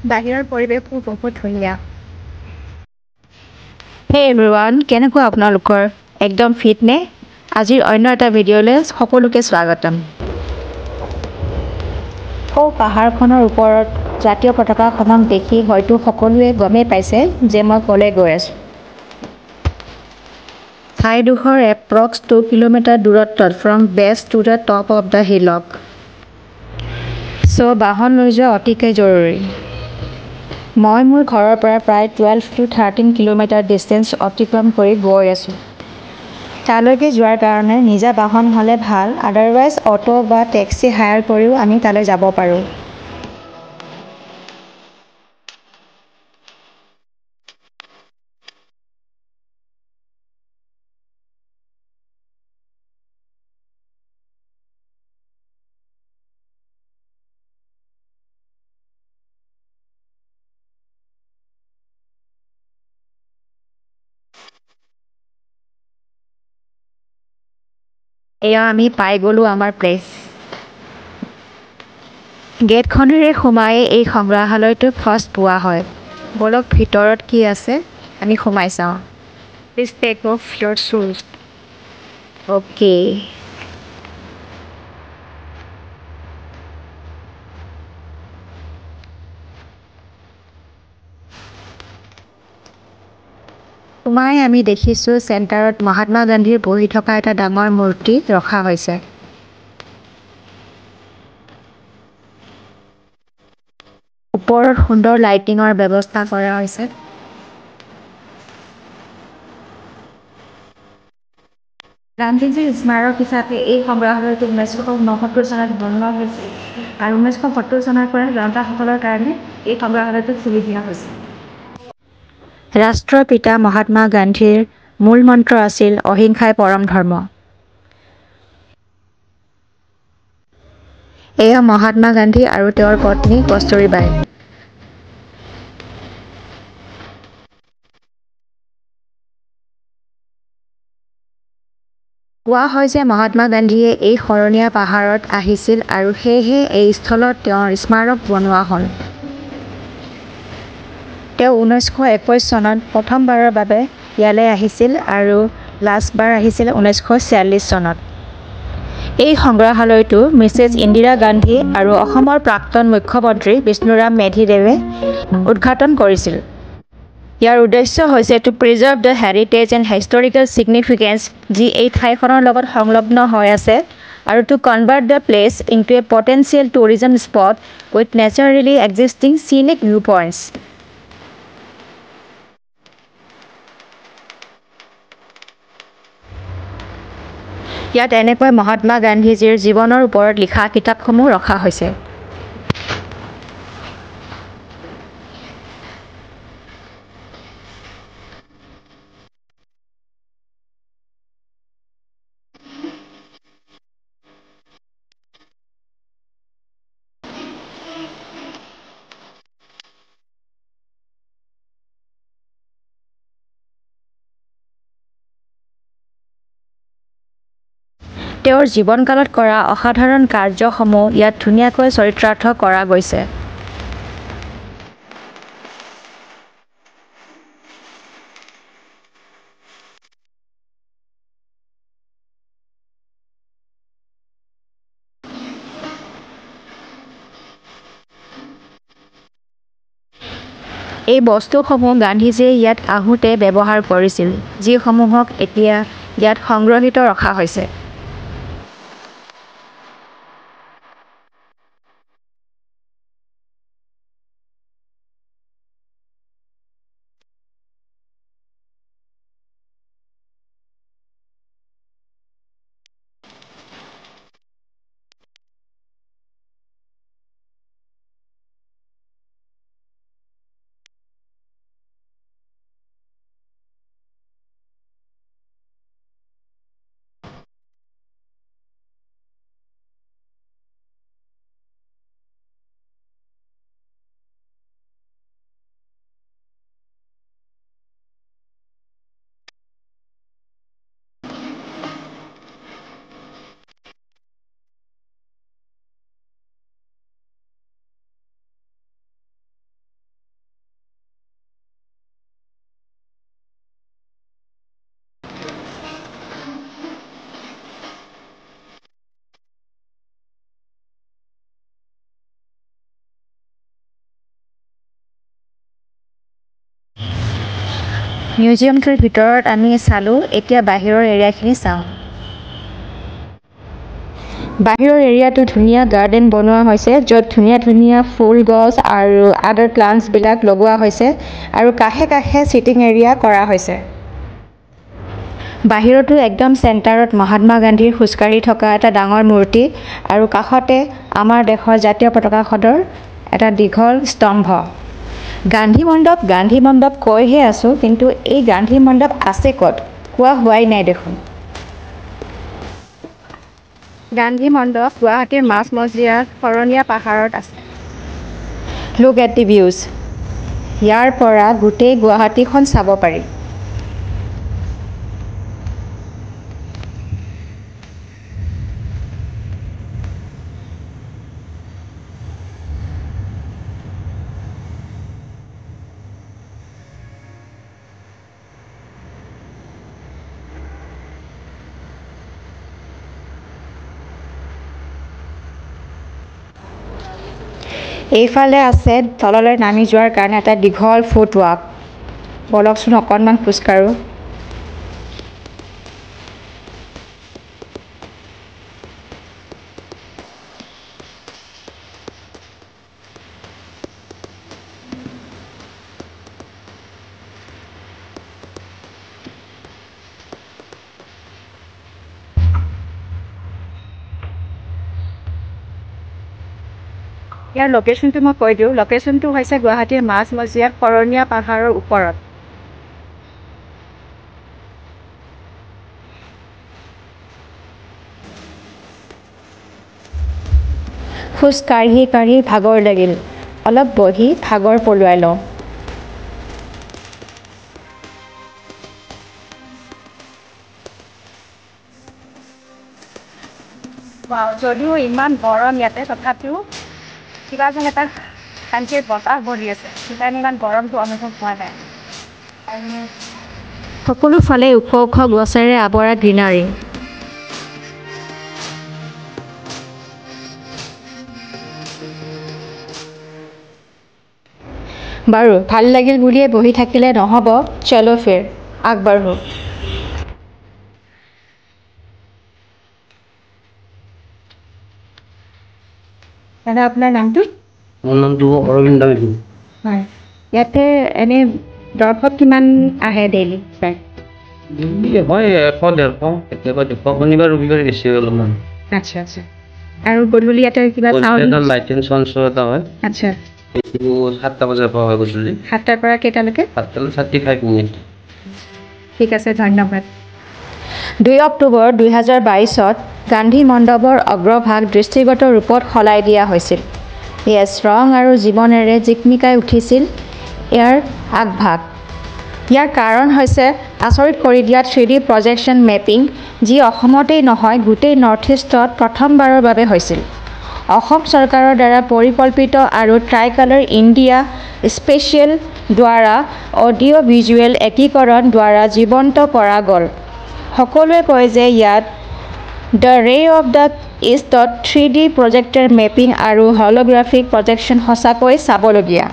বাহিৰৰ পৰিৱেশবোৰ বহুত ধুনীয়া। হে এভৰিৱান, কেনেকুৱা আপোনালোকৰ? একদম ফিট নে? আজিৰ অন্য এটা ভিডিঅ'লৈ সকলোকে স্বাগতম। পাহাৰখনৰ ওপৰত জাতীয় পতাকাখনক দেখি হয়তো সকলোৱে গমেই পাইছে যে মই ক'লৈ গৈ আছোঁ। ঠাইডোখৰ এপ্ৰক্স 2 কিলোমিটাৰ দূৰত্বত from base to the top of the হিলক। বাহন লৈ যোৱা অতিকৈ জৰুৰী। মই মোৰ ঘৰৰ পৰা প্ৰায় 12 to 13 কিলোমিটাৰ ডিষ্টেঞ্চ অতিক্ৰম কৰি গৈ আছোঁ। তালৈকে যোৱাৰ কাৰণে নিজা বাহন হ'লে ভাল, আদাৰৱাইজ অটো বা টেক্সি হায়াৰ কৰিও আমি তালৈ যাব পাৰোঁ। এয়া আমি পাই গ'লোঁ আমাৰ প্লেচ। গেটখনেৰে সোমাই এই সংগ্ৰহালয়টো ফাৰ্ষ্ট পোৱা হয়। বলক ভিতৰত কি আছে আমি সোমাই চাওঁ। Please take off your shoes. Okay. সোমাই আমি দেখিছোঁ চেণ্টাৰত মহাত্মা গান্ধীৰ বহি থকা এটা ডাঙৰ মূৰ্তি ৰখা হৈছে। ওপৰত সুন্দৰ লাইটিঙৰ ব্যৱস্থা কৰা হৈছে। গান্ধীজীৰ স্মাৰক হিচাপে এই সংগ্ৰহালয়টো 1969 চনত বনোৱা হৈছিল আৰু 1970 চনৰ পৰা জনতাসকলৰ কাৰণে এই সংগ্ৰহালয়টো খুলি দিয়া হৈছিল। ৰাষ্ট্ৰৰ পিতা মহাত্মা গান্ধীৰ মূল মন্ত্ৰ আছিল অহিংসাই পৰম ধৰ্ম। এয়া মহাত্মা গান্ধী আৰু তেওঁৰ পত্নী কস্তুৰীবাই। কোৱা হয় যে মহাত্মা গান্ধীয়ে এই শৰণীয়া পাহাৰত আহিছিল আৰু সেয়েহে এই স্থলত তেওঁৰ স্মাৰক বনোৱা হ'ল। তেওঁ 1921 চনত প্ৰথমবাৰৰ বাবে ইয়ালৈ আহিছিল আৰু লাষ্টবাৰ আহিছিল 1946 চনত। এই সংগ্ৰহালয়টো মিছেছ ইন্দিৰা গান্ধী আৰু অসমৰ প্ৰাক্তন মুখ্যমন্ত্ৰী বিষ্ণুৰাম মেধিদেৱে উদ্ঘাটন কৰিছিল। ইয়াৰ উদ্দেশ্য হৈছে to preserve the heritage and historical significance, যি এই ঠাইখনৰ লগত সংলগ্ন হৈ আছে, আৰু to convert the place into a potential tourism spot with naturally existing scenic view points. ইয়াত এনেকৈ মহাত্মা গান্ধীজীৰ জীৱনৰ ওপৰত লিখা কিতাপসমূহ ৰখা হৈছে। তেওঁৰ জীৱনকালত কৰা অসাধাৰণ কাৰ্যসমূহ ইয়াত ধুনীয়াকৈ চৰিতাৰ্থ কৰা গৈছে। এই বস্তুসমূহ গান্ধীজীয়ে ইয়াত আহোঁতে ব্যৱহাৰ কৰিছিল, যিসমূহক এতিয়া ইয়াত সংগ্ৰহিত ৰখা হৈছে। মিউজিয়ামটোৰ ভিতৰত আমি চালোঁ এতিয়া বাহিৰৰ এৰিয়াখিনি চাওঁ বাহিৰৰ এৰিয়াটো ধুনীয়া গাৰ্ডেন বনোৱা হৈছে য'ত ধুনীয়া ধুনীয়া ফুল গছ আৰু আদাৰ প্লান্টছবিলাক লগোৱা হৈছে আৰু কাষে কাষে চিটিং এৰিয়া কৰা হৈছে বাহিৰতো একদম চেণ্টাৰত মহাত্মা গান্ধীৰ খোজকাঢ়ি থকা এটা ডাঙৰ মূৰ্তি আৰু কাষতে আমাৰ দেশৰ জাতীয় পতাকাখনৰ এটা দীঘল স্তম্ভ গান্ধী মণ্ডপ কৈহে আছোঁ কিন্তু এই গান্ধী মণ্ডপ আছে ক'ত কোৱা হোৱাই নাই দেখোন গান্ধী মণ্ডপ গুৱাহাটীৰ মাছ মজিয়াত শৰণীয়া পাহাৰত আছে লুক এট দি ভিউজ ইয়াৰ পৰা গোটেই গুৱাহাটীখন চাব পাৰি এইফালে আছে তললৈ নামি যোৱাৰ কাৰণে এটা দীঘল ফুটৱাক বলকচোন অকণমান খোজকাঢ়োঁ ইয়াৰ লোকেশ্যনটো মই কৈ দিওঁ লোকেশ্যনটো হৈছে গুৱাহাটীৰ মাছ মজিয়াত শৰণীয়া পাহাৰৰ ওপৰত খোজ কাঢ়ি কাঢ়ি ভাগৰ লাগিল অলপ বহি ভাগৰ পলুৱাই লওঁ যদিও ইমান গৰম ইয়াতে তথাপিও কিবা যেন এটা শান্তিৰ বতাহ বলি আছে সেইকাৰণে ইমান গৰমটো অনুভৱ হোৱা নাই সকলো ফালে ওখ ওখ গছেৰে আৱৰা গ্ৰীনাৰী বাৰু ভাল লাগিল বুলিয়ে বহি থাকিলে নহ'ব চলো ফিৰ আগবাঢ়ো দাদা আপোনাৰ নামটো মোৰ নামটো অৰবিন্দ মেধি হয় ইয়াতে এনে দৰ্শক কিমান আহে ডেইলি প্ৰায় হয় 100-150 কেতিয়াবা 200 শনিবাৰ ৰবিবাৰে বেছি হয় অলপমান আচ্ছা আচ্ছা আৰু গধূলি ইয়াতে কিবা চাউণ্ড লাইটিং চাউণ্ড শ্ব' এটা হয় আচ্ছা এইটো 7টা বজাৰ পৰা হয় গধূলি 7টাৰ পৰা কেইটালৈকে 7:35 মিনিট ঠিক আছে ধন্যবাদ 2 অক্টোবৰ 2022ত গান্ধী মণ্ডপৰ অগ্ৰভাগ দৃষ্টিগত ৰূপত সলাই দিয়া হৈছিল ইয়েছ ৰং আৰু জীৱনেৰে জিকমিকাই উঠিছিল ইয়াৰ আগভাগ ইয়াৰ কাৰণ হৈছে আচৰিত কৰি দিয়া 3D প্ৰজেকশ্যন মেপিং যি অসমতেই নহয় গোটেই নৰ্থ ইষ্টত প্ৰথমবাৰৰ বাবে হৈছিল অসম চৰকাৰৰ দ্বাৰা পৰিকল্পিত আৰু ট্ৰাই কালাৰ ইণ্ডিয়া স্পেচিয়েল দ্বাৰা অডিঅ' ভিজুৱেল একীকৰণ দ্বাৰা জীৱন্ত কৰা গ'ল সকলোৱে কয় যে ইয়াত দ্য ৰে অফ দ্য ইষ্টত 3D প্ৰজেক্টৰ মেপিং আৰু হল'গ্ৰাফিক প্ৰজেকশ্যন সঁচাকৈ চাবলগীয়া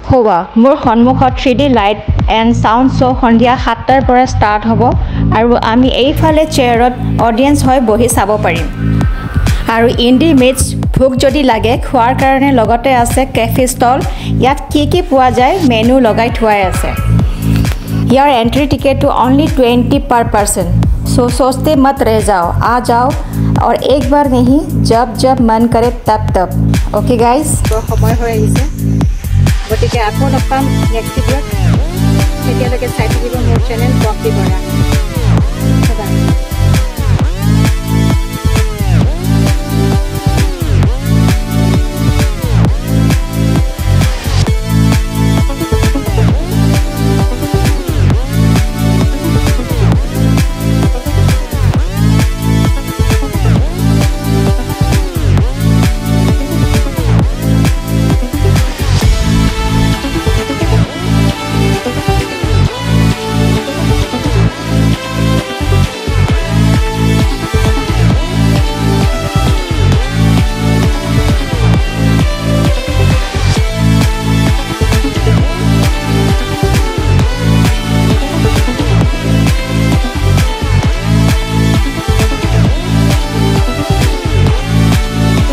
হোৱা মোৰ সন্মুখত 3D light and sound show' সন্ধিয়া 7টাৰ পৰা ষ্টাৰ্ট হ'ব আৰু আমি এইফালে চেয়াৰত অডিয়েঞ্চ হৈ বহি চাব পাৰিম আৰু ইণ্ডি মিটছ ভোক যদি লাগে খোৱাৰ কাৰণে লগতে আছে কেফে ষ্টল ইয়াত কি পোৱা যায় মেনু লগাই থোৱাই আছে यार एंट्री टिकट टू ओनली 20 पर पर्सन सो सोचते मत रह जाओ आ जाओ और एक बार नहीं जब जब मन करे तब ओके गाइस तो समय हो আহিছে গতিকে আকৌ লগ পাম নেক্সট ভিডিঅ'ত তেতিয়ালৈকে চাই থাকিব মোৰ চেনেল কপি কৰা